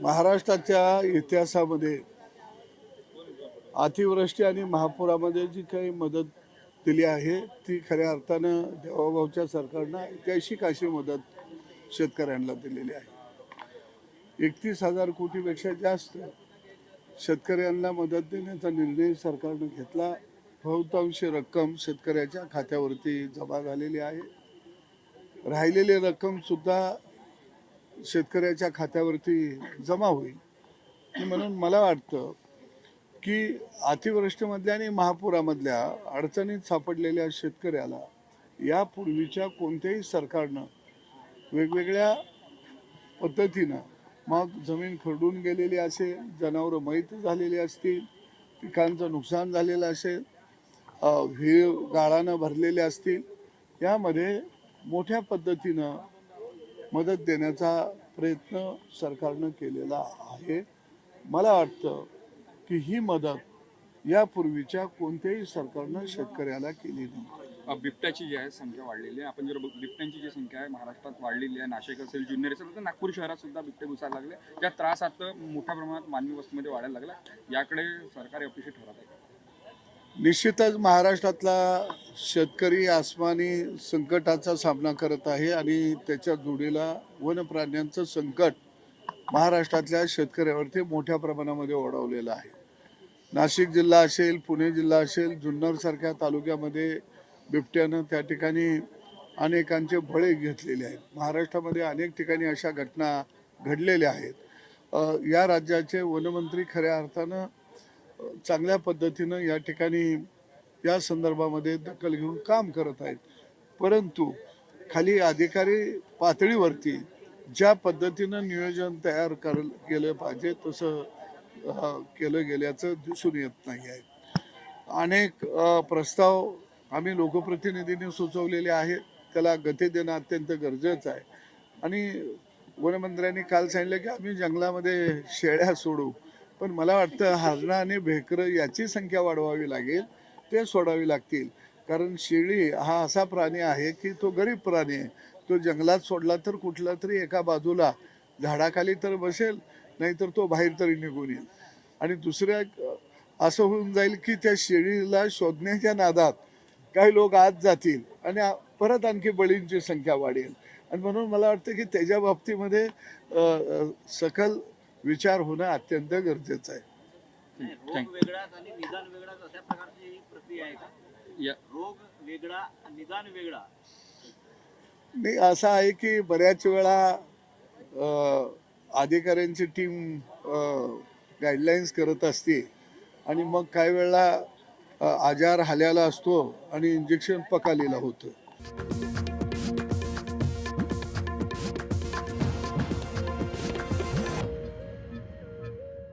महाराष्ट्राच्या इतिहासामध्ये अतिवृष्टी आणि महापुरामध्ये जी काही मदत दिली आहे ती खऱ्या अर्थानं देवाभाऊच्या सरकारनं ऐतिहासिक अशी मदत शेतकऱ्यांना दिलेली आहे. 31,000 कोटीपेक्षा जास्त शेतकऱ्यांना मदत देण्याचा निर्णय सरकारनं घेतला. बहुतांश रक्कम शेतकऱ्याच्या खात्यावरती जमा झालेली आहे. राहिलेली रक्कम सुद्धा शेतकऱ्याच्या खात्यावरती जमा होईल. म्हणून मला वाटतं की अतिवृष्टीमधल्या आणि महापुरामधल्या अडचणीत सापडलेल्या शेतकऱ्याला यापूर्वीच्या कोणत्याही सरकारनं वेगवेगळ्या पद्धतीनं मग जमीन खरडून गेलेली असेल, जनावरं मयत झालेली असतील, पिकांचं नुकसान झालेलं असेल, विहीर गाळानं भरलेले असतील, यामध्ये मोठ्या पद्धतीनं मदत देण्याचा प्रयत्न सरकारनं केलेला आहे. मला वाटतं की ही मदत यापूर्वीच्या कोणत्याही सरकारनं शेतकऱ्याला केली नाही. बिबट्याची जी आहे संख्या वाढलेली आहे. आपण जर बिबट्यांची जी संख्या आहे महाराष्ट्रात वाढलेली आहे, नाशिक असेल, जुन्नर असेल, तर नागपूर शहरात सुद्धा बिबटे घुसायला लागले. या त्रास आता मोठ्या प्रमाणात मानवी वस्तीमध्ये वाढायला लागला. याकडे सरकार अपयशी ठरत आहे. निश्चितच महाराष्ट्रातला शेतकरी आसमानी संकटाचा सामना करत आहे आणि त्याच्या जोडीला वनप्राण्यांचं संकट महाराष्ट्रातल्या शेतकऱ्यावरती मोठ्या प्रमाणामध्ये ओढवलेलं आहे. नाशिक जिल्हा असेल, पुणे जिल्हा असेल, जुन्नरसारख्या तालुक्यामध्ये बिबट्यानं त्या ठिकाणी अनेकांचे बळी घेतलेले आहेत. महाराष्ट्रामध्ये अनेक ठिकाणी अशा घटना घडलेल्या आहेत. या राज्याचे वनमंत्री खऱ्या अर्थानं चांगल्या पद्धतीनं या ठिकाणी या संदर्भामध्ये दखल घेऊन काम करत आहेत. परंतु खाली अधिकारी पातळीवरती ज्या पद्धतीनं नियोजन तयार केलं पाहिजे तसं केलं गेल्याचं दिसून येत नाही आहे. अनेक प्रस्ताव आम्ही लोकप्रतिनिधींनी सुचवलेले आहेत. त्याला गती देणं अत्यंत गरजेचं आहे. आणि वनमंत्र्यांनी काल सांगितलं की आम्ही जंगलामध्ये शेळ्या सोडू, पण मला वाटतं हरणं आणि भेकरं याची संख्या वाढवावी लागेल, ते सोडावी लागतील. कारण शेळी हा असा प्राणी आहे की तो गरीब प्राणी आहे. तो जंगलात सोडला तर कुठला तरी एका बाजूला झाडाखाली तर बसेल, नाहीतर तो बाहेर तरी निघून येईल. आणि दुसऱ्या असं होऊन जाईल की त्या शेळीला शोधण्याच्या नादात काही लोक आत जातील आणि परत आणखी बळींची संख्या वाढेल. आणि म्हणून मला वाटतं की त्याच्या बाबतीमध्ये सखल विचार होणं अत्यंत गरजेचं आहे. रोग वेगळाच आणि निदान वेगळाच अशा प्रकारची प्रक्रिया आहे का? रोग वेगळा निदान वेगळा नाही, असं आहे की बऱ्याच वेळा अधिकाऱ्यांची टीम गाईडलाईन्स करत असते आणि मग काही वेळेला आजार हाल्याला असतो आणि इंजेक्शन पकालीला होतं.